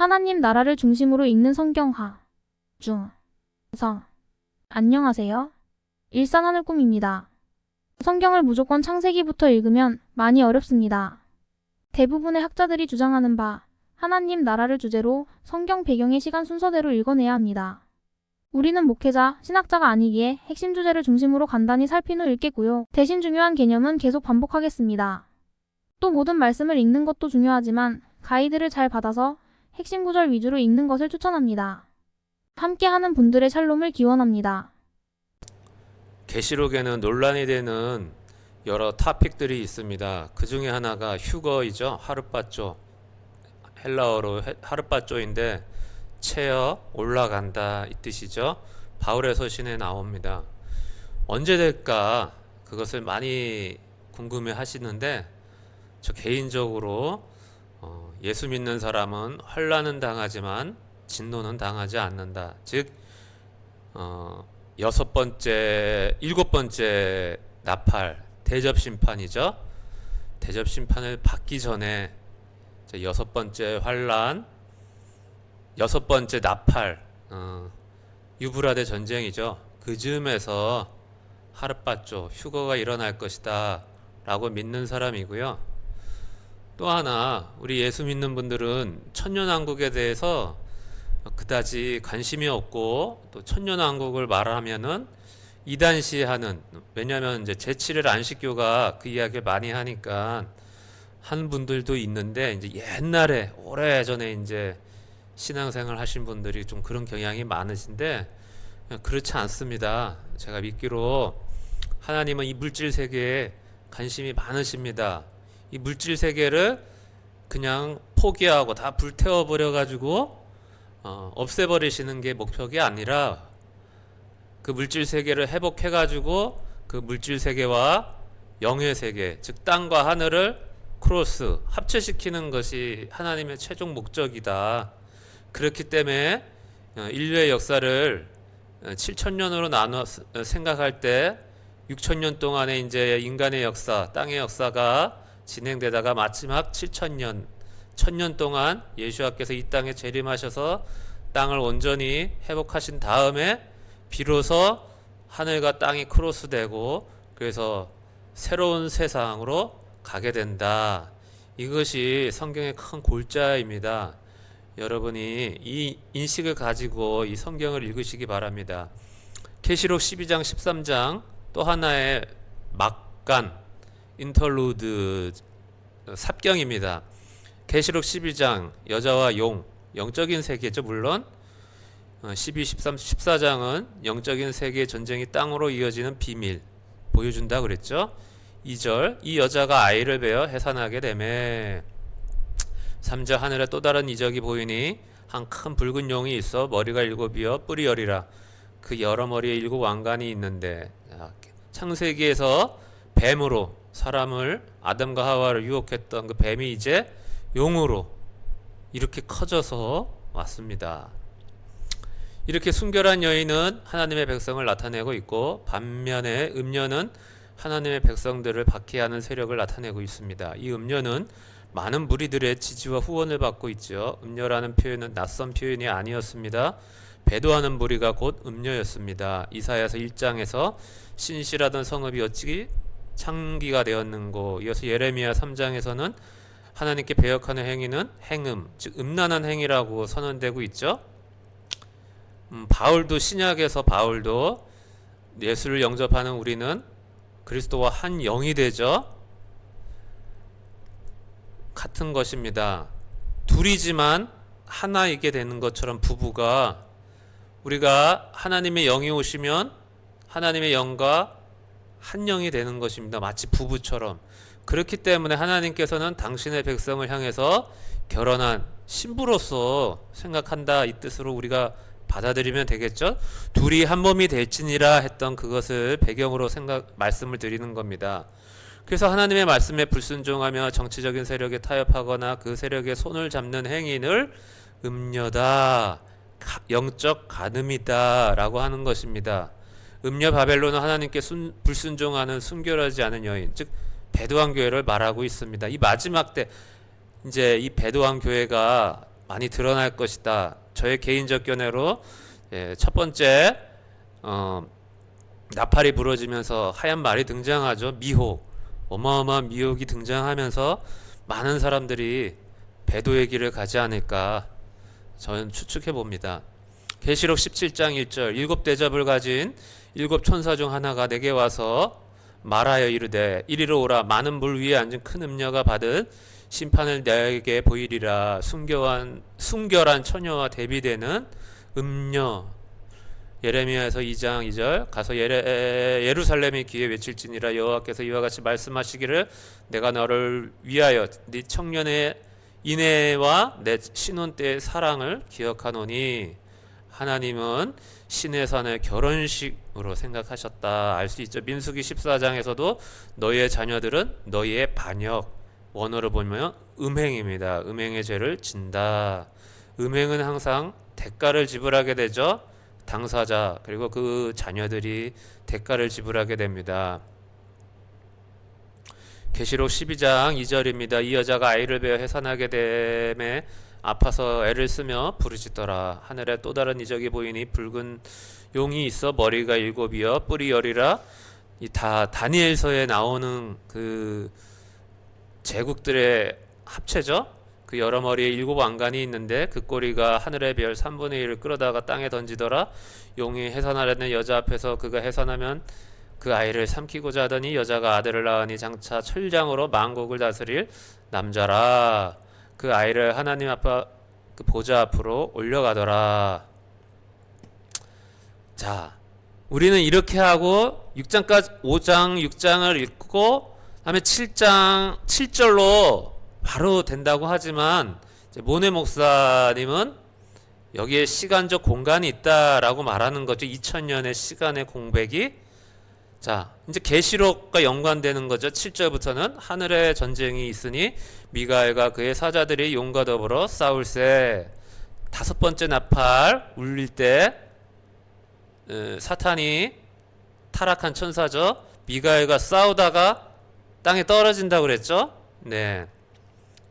하나님 나라를 중심으로 읽는 성경 중.서 안녕하세요. 일상하늘 꿈입니다. 성경을 무조건 창세기부터 읽으면 많이 어렵습니다. 대부분의 학자들이 주장하는 바 하나님 나라를 주제로 성경 배경의 시간 순서대로 읽어내야 합니다. 우리는 목회자, 신학자가 아니기에 핵심 주제를 중심으로 간단히 살핀 후 읽겠고요. 대신 중요한 개념은 계속 반복하겠습니다. 또 모든 말씀을 읽는 것도 중요하지만 가이드를 잘 받아서 핵심 구절 위주로 읽는 것을 추천합니다. 함께하는 분들의 샬롬을 기원합니다. 계시록에는 논란이 되는 여러 토픽들이 있습니다. 그 중에 하나가 휴거이죠. 하룻바쪼. 헬라어로 하룻바쪼인데 채어 올라간다 이 뜻이죠. 바울의 서신에 나옵니다. 언제 될까 그것을 많이 궁금해 하시는데 저 개인적으로 예수 믿는 사람은 환난은 당하지만 진노는 당하지 않는다. 즉 일곱 번째 나팔 대접 심판이죠. 대접 심판을 받기 전에 여섯 번째 환난, 여섯 번째 나팔, 유브라데 전쟁이죠. 그 즈음에서 하룻바쪼 휴거가 일어날 것이다 라고 믿는 사람이고요. 또 하나 우리 예수 믿는 분들은 천년왕국에 대해서 그다지 관심이 없고 또 천년왕국을 말하면은 이단시하는, 왜냐하면 이제 제7일 안식교가 그 이야기를 많이 하니까 한 분들도 있는데 이제 옛날에 오래전에 이제 신앙생활 하신 분들이 좀 그런 경향이 많으신데 그렇지 않습니다. 제가 믿기로 하나님은 이 물질 세계에 관심이 많으십니다. 이 물질 세계를 그냥 포기하고 다 불태워 버려 가지고 없애버리시는 게 목표가 아니라 그 물질 세계를 회복해 가지고 그 물질 세계와 영의 세계, 즉 땅과 하늘을 크로스 합체시키는 것이 하나님의 최종 목적이다. 그렇기 때문에 인류의 역사를 7천년으로 나눠 생각할 때 6천년 동안의 이제 인간의 역사, 땅의 역사가 진행되다가 마지막 7천년, 1000년 동안 예수와께서 이 땅에 재림하셔서 땅을 온전히 회복하신 다음에 비로소 하늘과 땅이 크로스되고 그래서 새로운 세상으로 가게 된다. 이것이 성경의 큰 골자입니다. 여러분이 이 인식을 가지고 이 성경을 읽으시기 바랍니다. 계시록 12장 13장 또 하나의 막간 인터루드 삽경입니다. 계시록 12장 여자와 용, 영적인 세계죠. 물론 12, 13, 14장은 영적인 세계의 전쟁이 땅으로 이어지는 비밀 보여준다 그랬죠. 2절 이 여자가 아이를 베어 해산하게 되매 3절 하늘에 또 다른 이적이 보이니 한 큰 붉은 용이 있어 머리가 7이여 뿔이 10이라 그 여러 머리에 7 왕관이 있는데 창세기에서 뱀으로 사람을 아담과 하와를 유혹했던 그 뱀이 이제 용으로 이렇게 커져서 왔습니다. 이렇게 순결한 여인은 하나님의 백성을 나타내고 있고 반면에 음녀는 하나님의 백성들을 박해하는 세력을 나타내고 있습니다. 이 음녀는 많은 무리들의 지지와 후원을 받고 있죠. 음녀라는 표현은 낯선 표현이 아니었습니다. 배도하는 무리가 곧 음녀였습니다. 이사야서 1장에서 신실하던 성읍이 어찌 창기가 되었는고, 이어서 예레미야 3장에서는 하나님께 배역하는 행위는 행음, 즉 음란한 행위라고 선언되고 있죠. 바울도 신약에서 바울도 예수를 영접하는 우리는 그리스도와 한 영이 되죠. 같은 것입니다. 둘이지만 하나이게 되는 것처럼 부부가 우리가 하나님의 영이 오시면 하나님의 영과 한 영이 되는 것입니다. 마치 부부처럼. 그렇기 때문에 하나님께서는 당신의 백성을 향해서 결혼한 신부로서 생각한다 이 뜻으로 우리가 받아들이면 되겠죠. 둘이 한 몸이 될지니라 했던 그것을 배경으로 말씀을 드리는 겁니다. 그래서 하나님의 말씀에 불순종하며 정치적인 세력에 타협하거나 그 세력의 손을 잡는 행위를 음녀다, 영적 간음이다 라고 하는 것입니다. 음녀 바벨론은 하나님께 불순종하는 순결하지 않은 여인, 즉 배도한 교회를 말하고 있습니다. 이 마지막 때 이제 이 배도한 교회가 많이 드러날 것이다. 저의 개인적 견해로 첫 번째 나팔이 부러지면서 하얀 말이 등장하죠. 미혹, 어마어마한 미혹이 등장하면서 많은 사람들이 배도의 길을 가지 않을까 저는 추측해 봅니다. 계시록 17장 1절 일곱 대접을 가진 일곱 천사 중 하나가 내게 와서 말하여 이르되 이리로 오라. 많은 물 위에 앉은 큰 음녀가 받은 심판을 내게 보이리라. 순결한 처녀와 대비되는 음녀. 예레미야에서 2장 2절 가서 예루살렘의 귀에 외칠지니라. 여호와께서 이와 같이 말씀하시기를 내가 너를 위하여 네 청년의 인애와 내 신혼 때의 사랑을 기억하노니. 하나님은 신의 산을 결혼식으로 생각하셨다. 알 수 있죠. 민수기 14장에서도 너희의 자녀들은 너희의 반역, 원어로 보면 음행입니다. 음행의 죄를 진다. 음행은 항상 대가를 지불하게 되죠. 당사자 그리고 그 자녀들이 대가를 지불하게 됩니다. 계시록 12장 2절입니다. 이 여자가 아이를 베어 해산하게 됨에 아파서 애를 쓰며 부르짖더라. 하늘에 또 다른 이적이 보이니 붉은 용이 있어 머리가 7이여 뿔이 10이라. 이 다 다니엘서에 나오는 그 제국들의 합체죠. 그 여러 머리에 7 왕관이 있는데 그 꼬리가 하늘의 별 3분의 1을 끌어다가 땅에 던지더라. 용이 해산하려는 여자 앞에서 그가 해산하면 그 아이를 삼키고자 하더니 여자가 아들을 낳으니 장차 철장으로 만국을 다스릴 남자라. 그 아이를 하나님 앞에 그 보좌 앞으로 올려가더라. 자, 우리는 이렇게 하고 6장까지 5장 6장을 읽고 다음에 7절로 바로 된다고 하지만 모네 목사님은 여기에 시간적 공간이 있다라고 말하는 거죠. 2000년의 시간의 공백이. 자, 이제 계시록과 연관되는 거죠. 7절부터는 하늘에 전쟁이 있으니 미가엘과 그의 사자들이 용과 더불어 싸울세. 다섯 번째 나팔 울릴 때 사탄이 타락한 천사죠. 미가엘과 싸우다가 땅에 떨어진다고 그랬죠. 네.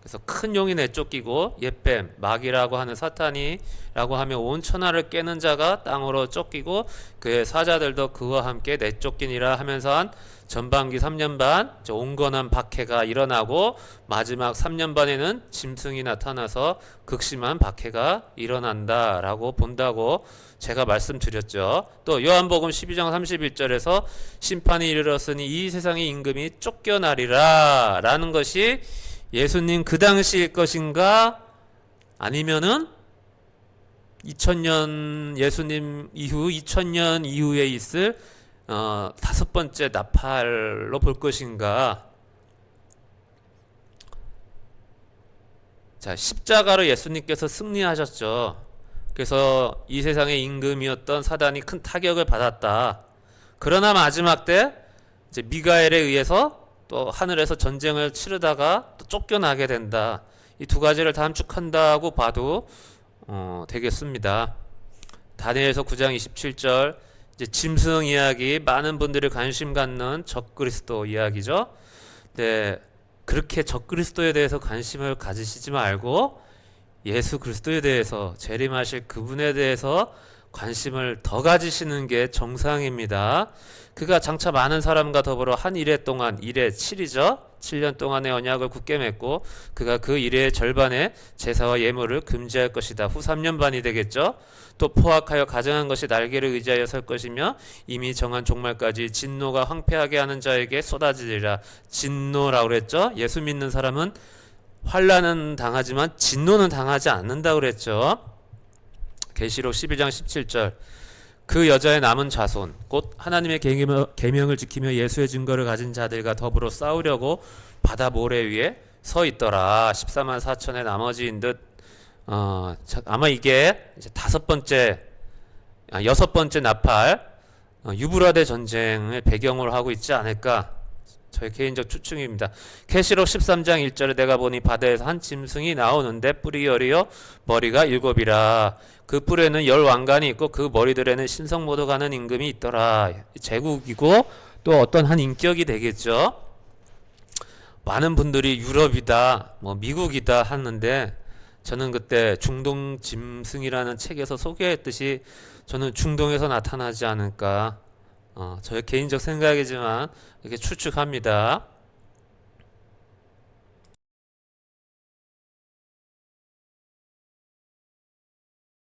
그래서 큰 용이 내쫓기고 옛뱀 마귀라고 하는 사탄이라고 하며 온 천하를 깨는 자가 땅으로 쫓기고 그의 사자들도 그와 함께 내쫓기니라 하면서 한 전반기 3년 반 온건한 박해가 일어나고 마지막 3년 반에는 짐승이 나타나서 극심한 박해가 일어난다라고 본다고 제가 말씀드렸죠. 또 요한복음 12장 31절에서 심판이 이르렀으니 이 세상의 임금이 쫓겨나리라 라는 것이 예수님 그 당시일 것인가 아니면은 2000년 예수님 이후 2000년 이후에 있을 다섯 번째 나팔로 볼 것인가. 자, 십자가로 예수님께서 승리하셨죠. 그래서 이 세상의 임금이었던 사단이 큰 타격을 받았다. 그러나 마지막 때 이제 미가엘에 의해서 또 하늘에서 전쟁을 치르다가 또 쫓겨나게 된다. 이 두 가지를 다 함축한다고 봐도 되겠습니다. 다니엘서 9장 27절 이제 짐승 이야기, 많은 분들이 관심 갖는 적그리스도 이야기죠. 네, 그렇게 적그리스도에 대해서 관심을 가지시지 말고 예수 그리스도에 대해서 재림하실 그분에 대해서 관심을 더 가지시는 게 정상입니다. 그가 장차 많은 사람과 더불어 한 이래 동안, 이래 7이죠. 7년 동안의 언약을 굳게 맺고 그가 그 이래의 절반의 제사와 예물을 금지할 것이다. 후 3년 반이 되겠죠. 또 포악하여 가증한 것이 날개를 의지하여 설 것이며 이미 정한 종말까지 진노가 황폐하게 하는 자에게 쏟아지리라. 진노라고 그랬죠. 예수 믿는 사람은 환난은 당하지만 진노는 당하지 않는다고 그랬죠. 계시록 12장 17절 그 여자의 남은 자손 곧 하나님의 계명을 지키며 예수의 증거를 가진 자들과 더불어 싸우려고 바다 모래 위에 서 있더라. 14만 4천의 나머지인 듯 아마 이게 이제 여섯 번째 나팔 유브라데 전쟁을 배경으로 하고 있지 않을까 저의 개인적 추측입니다. 계시록 13장 1절에 내가 보니 바다에서 한 짐승이 나오는데 뿔이 10이요 머리가 7이라. 그 뿔에는 10 왕관이 있고 그 머리들에는 신성모도 가는 임금이 있더라. 제국이고 또 어떤 한 인격이 되겠죠. 많은 분들이 유럽이다 뭐 미국이다 하는데 저는 그때 중동 짐승이라는 책에서 소개했듯이 저는 중동에서 나타나지 않을까 저의 개인적 생각이지만 이렇게 추측합니다.